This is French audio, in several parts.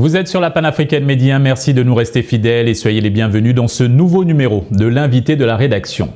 Vous êtes sur la Panafricaine Média, merci de nous rester fidèles et soyez les bienvenus dans ce nouveau numéro de l'invité de la rédaction.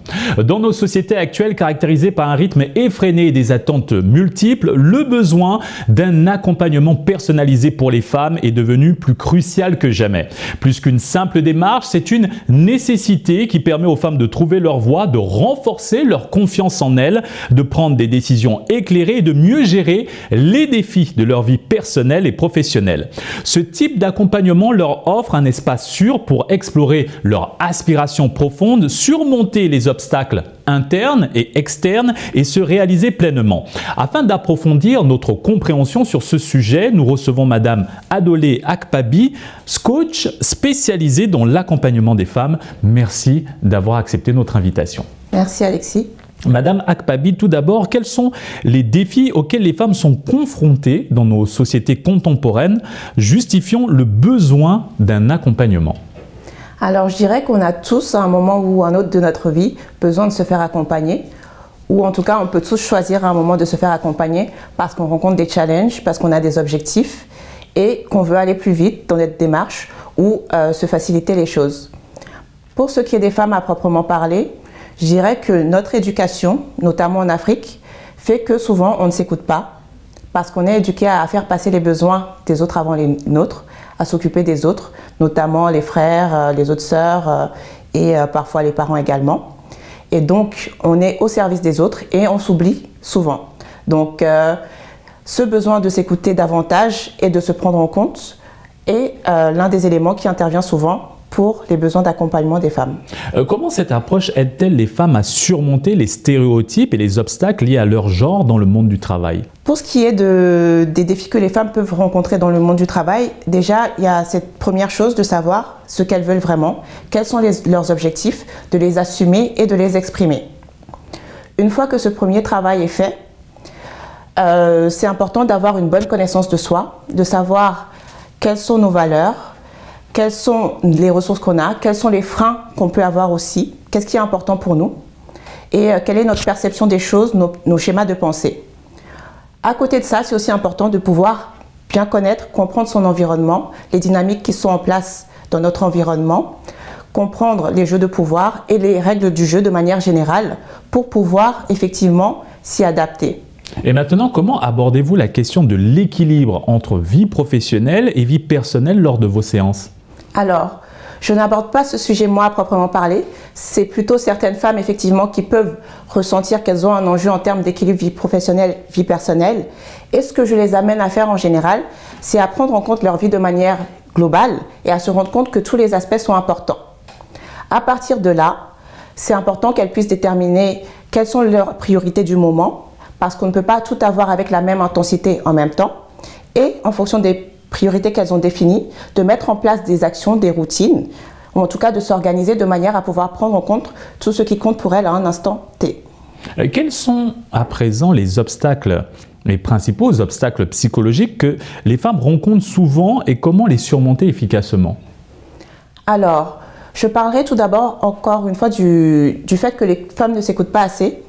Dans nos sociétés actuelles caractérisées par un rythme effréné et des attentes multiples, le besoin d'un accompagnement personnalisé pour les femmes est devenu plus crucial que jamais. Plus qu'une simple démarche, c'est une nécessité qui permet aux femmes de trouver leur voie, de renforcer leur confiance en elles, de prendre des décisions éclairées et de mieux gérer les défis de leur vie personnelle et professionnelle. Ce type d'accompagnement leur offre un espace sûr pour explorer leurs aspirations profondes, surmonter les obstacles internes et externes et se réaliser pleinement. Afin d'approfondir notre compréhension sur ce sujet, nous recevons Madame Adolé Akpabi, coach spécialisée dans l'accompagnement des femmes. Merci d'avoir accepté notre invitation. Merci Alexis. Madame Akpabi, tout d'abord, quels sont les défis auxquels les femmes sont confrontées dans nos sociétés contemporaines, justifiant le besoin d'un accompagnement? Alors je dirais qu'on a tous à un moment ou un autre de notre vie besoin de se faire accompagner, ou en tout cas on peut tous choisir à un moment de se faire accompagner parce qu'on rencontre des challenges, parce qu'on a des objectifs et qu'on veut aller plus vite dans notre démarche ou se faciliter les choses. Pour ce qui est des femmes à proprement parler, je dirais que notre éducation, notamment en Afrique, fait que souvent on ne s'écoute pas parce qu'on est éduqué à faire passer les besoins des autres avant les nôtres, à s'occuper des autres, notamment les frères, les autres sœurs et parfois les parents également. Et donc on est au service des autres et on s'oublie souvent. Donc ce besoin de s'écouter davantage et de se prendre en compte est l'un des éléments qui intervient souvent pour les besoins d'accompagnement des femmes. Comment cette approche aide-t-elle les femmes à surmonter les stéréotypes et les obstacles liés à leur genre dans le monde du travail? Pour ce qui est des défis que les femmes peuvent rencontrer dans le monde du travail, déjà il y a cette première chose de savoir ce qu'elles veulent vraiment, quels sont leurs objectifs, de les assumer et de les exprimer. Une fois que ce premier travail est fait, c'est important d'avoir une bonne connaissance de soi, de savoir quelles sont nos valeurs, quelles sont les ressources qu'on a, quels sont les freins qu'on peut avoir aussi, qu'est-ce qui est important pour nous et quelle est notre perception des choses, nos schémas de pensée. À côté de ça, c'est aussi important de pouvoir bien connaître, comprendre son environnement, les dynamiques qui sont en place dans notre environnement, comprendre les jeux de pouvoir et les règles du jeu de manière générale pour pouvoir effectivement s'y adapter. Et maintenant, comment abordez-vous la question de l'équilibre entre vie professionnelle et vie personnelle lors de vos séances? Alors, je n'aborde pas ce sujet moi à proprement parler, c'est plutôt certaines femmes effectivement qui peuvent ressentir qu'elles ont un enjeu en termes d'équilibre vie professionnelle, vie personnelle. Et ce que je les amène à faire en général, c'est à prendre en compte leur vie de manière globale et à se rendre compte que tous les aspects sont importants. À partir de là, c'est important qu'elles puissent déterminer quelles sont leurs priorités du moment, parce qu'on ne peut pas tout avoir avec la même intensité en même temps, et en fonction des priorités qu'elles ont définies, de mettre en place des actions, des routines, ou en tout cas de s'organiser de manière à pouvoir prendre en compte tout ce qui compte pour elles à un instant T. Quels sont à présent les obstacles, les principaux obstacles psychologiques que les femmes rencontrent souvent et comment les surmonter efficacement? Alors, je parlerai tout d'abord encore une fois du fait que les femmes ne s'écoutent pas assez.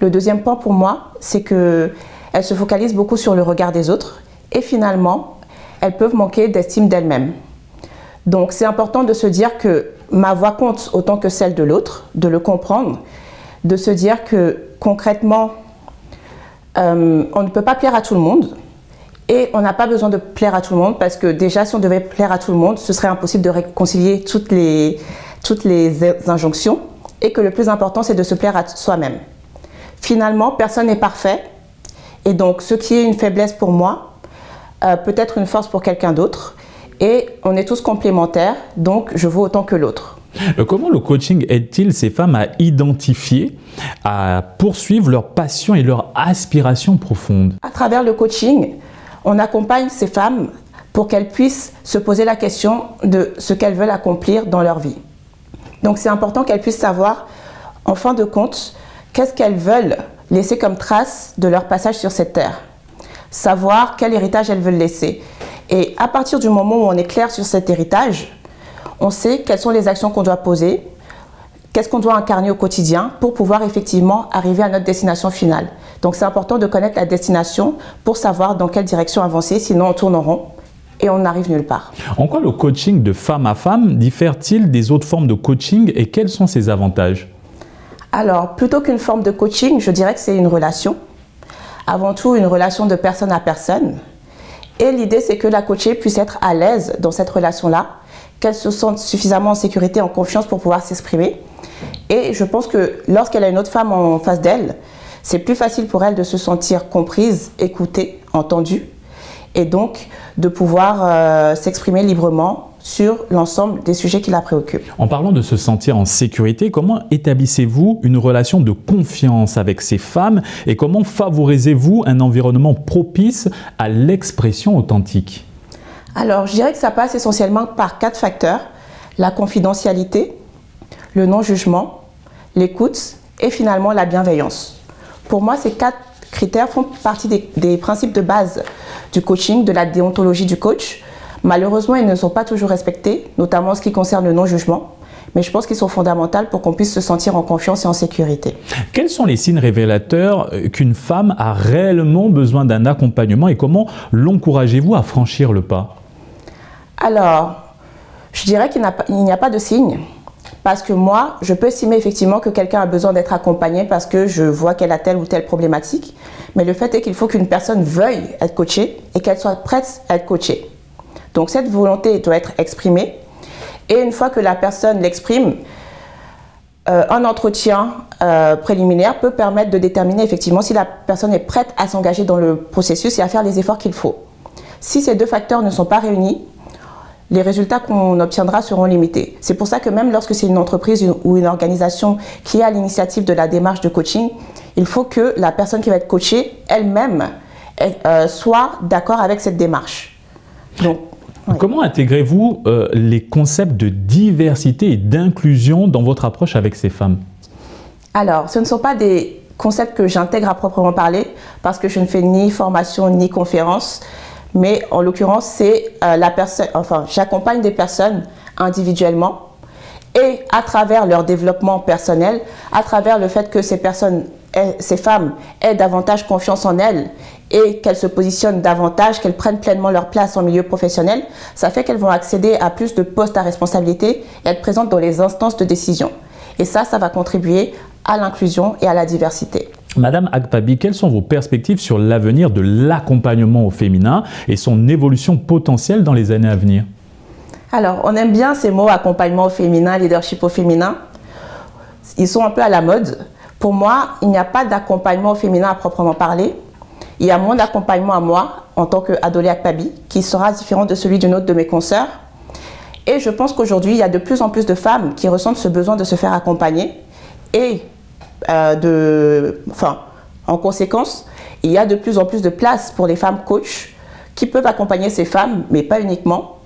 Le deuxième point pour moi, c'est qu'elles se focalisent beaucoup sur le regard des autres et finalement, elles peuvent manquer d'estime d'elles-mêmes. Donc c'est important de se dire que ma voix compte autant que celle de l'autre, de le comprendre, de se dire que concrètement, on ne peut pas plaire à tout le monde et on n'a pas besoin de plaire à tout le monde parce que déjà si on devait plaire à tout le monde, ce serait impossible de réconcilier toutes les injonctions et que le plus important c'est de se plaire à soi-même. Finalement, personne n'est parfait et donc ce qui est une faiblesse pour moi, peut être une force pour quelqu'un d'autre et on est tous complémentaires, donc je vaux autant que l'autre. Comment le coaching aide-t-il ces femmes à identifier, à poursuivre leur passion et leur aspiration profonde? À travers le coaching, on accompagne ces femmes pour qu'elles puissent se poser la question de ce qu'elles veulent accomplir dans leur vie. Donc c'est important qu'elles puissent savoir, en fin de compte, qu'est-ce qu'elles veulent laisser comme trace de leur passage sur cette terre. Savoir quel héritage elles veulent laisser. Et à partir du moment où on est clair sur cet héritage, on sait quelles sont les actions qu'on doit poser, qu'est-ce qu'on doit incarner au quotidien pour pouvoir effectivement arriver à notre destination finale. Donc c'est important de connaître la destination pour savoir dans quelle direction avancer, sinon on tourne en rond et on n'arrive nulle part. En quoi le coaching de femme à femme diffère-t-il des autres formes de coaching et quels sont ses avantages? Alors, plutôt qu'une forme de coaching, je dirais que c'est une relation. Avant tout, une relation de personne à personne. Et l'idée, c'est que la coachée puisse être à l'aise dans cette relation-là, qu'elle se sente suffisamment en sécurité, en confiance pour pouvoir s'exprimer. Et je pense que lorsqu'elle a une autre femme en face d'elle, c'est plus facile pour elle de se sentir comprise, écoutée, entendue, et donc de pouvoir s'exprimer librement sur l'ensemble des sujets qui la préoccupent. En parlant de se sentir en sécurité, comment établissez-vous une relation de confiance avec ces femmes et comment favorisez-vous un environnement propice à l'expression authentique? Alors, je dirais que ça passe essentiellement par 4 facteurs: la confidentialité, le non-jugement, l'écoute et finalement la bienveillance. Pour moi, ces 4 critères font partie des principes de base du coaching, de la déontologie du coach. Malheureusement, ils ne sont pas toujours respectés, notamment en ce qui concerne le non-jugement, mais je pense qu'ils sont fondamentaux pour qu'on puisse se sentir en confiance et en sécurité. Quels sont les signes révélateurs qu'une femme a réellement besoin d'un accompagnement et comment l'encouragez-vous à franchir le pas? Alors, je dirais qu'il n'y a pas de signe, parce que moi, je peux estimer effectivement que quelqu'un a besoin d'être accompagné parce que je vois qu'elle a telle ou telle problématique, mais le fait est qu'il faut qu'une personne veuille être coachée et qu'elle soit prête à être coachée. Donc cette volonté doit être exprimée et une fois que la personne l'exprime, un entretien préliminaire peut permettre de déterminer effectivement si la personne est prête à s'engager dans le processus et à faire les efforts qu'il faut. Si ces 2 facteurs ne sont pas réunis, les résultats qu'on obtiendra seront limités. C'est pour ça que même lorsque c'est une entreprise ou une organisation qui est à l'initiative de la démarche de coaching, il faut que la personne qui va être coachée elle-même soit d'accord avec cette démarche. Donc, oui. Comment intégrez-vous les concepts de diversité et d'inclusion dans votre approche avec ces femmes? Alors, ce ne sont pas des concepts que j'intègre à proprement parler parce que je ne fais ni formation ni conférence, mais en l'occurrence, c'est j'accompagne des personnes individuellement et à travers leur développement personnel, à travers le fait que ces femmes aient davantage confiance en elles et qu'elles se positionnent davantage, qu'elles prennent pleinement leur place en milieu professionnel, ça fait qu'elles vont accéder à plus de postes à responsabilité et être présentes dans les instances de décision. Et ça va contribuer à l'inclusion et à la diversité. Madame Akpabi, quelles sont vos perspectives sur l'avenir de l'accompagnement au féminin et son évolution potentielle dans les années à venir? Alors, on aime bien ces mots accompagnement au féminin, leadership au féminin. Ils sont un peu à la mode. Pour moi, il n'y a pas d'accompagnement au féminin à proprement parler. Il y a mon accompagnement à moi, en tant qu'Adolé Akpabi, qui sera différent de celui d'une autre de mes consoeurs. Et je pense qu'aujourd'hui, il y a de plus en plus de femmes qui ressentent ce besoin de se faire accompagner. Et en conséquence, il y a de plus en plus de place pour les femmes coachs qui peuvent accompagner ces femmes, mais pas uniquement.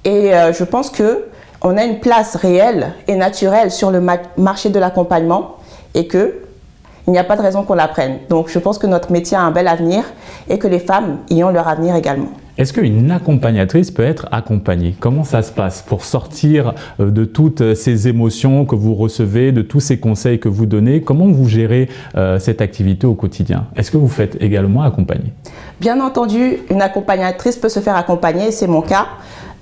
Et je pense qu'on a une place réelle et naturelle sur le marché de l'accompagnement et qu'il n'y a pas de raison qu'on la prenne. Donc je pense que notre métier a un bel avenir et que les femmes y ont leur avenir également. Est-ce qu'une accompagnatrice peut être accompagnée? Comment ça se passe pour sortir de toutes ces émotions que vous recevez, de tous ces conseils que vous donnez? Comment vous gérez cette activité au quotidien? Est-ce que vous faites également accompagner? Bien entendu, une accompagnatrice peut se faire accompagner, c'est mon cas.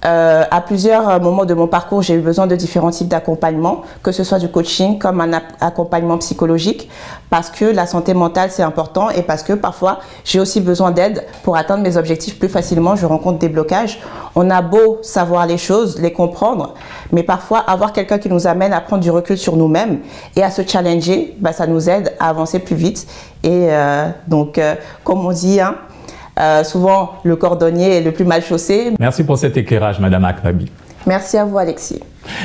À plusieurs moments de mon parcours, j'ai eu besoin de différents types d'accompagnement, que ce soit du coaching comme un accompagnement psychologique, parce que la santé mentale c'est important et parce que parfois j'ai aussi besoin d'aide pour atteindre mes objectifs plus facilement. Je rencontre des blocages. On a beau savoir les choses, les comprendre, mais parfois avoir quelqu'un qui nous amène à prendre du recul sur nous-mêmes et à se challenger, ça nous aide à avancer plus vite. Et comme on dit, souvent, le cordonnier est le plus mal chaussé. Merci pour cet éclairage, Madame Akpabi. Merci à vous, Alexis.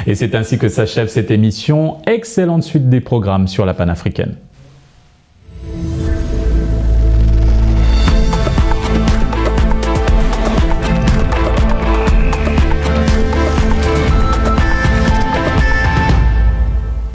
Et c'est ainsi que s'achève cette émission. Excellente suite des programmes sur la panafricaine.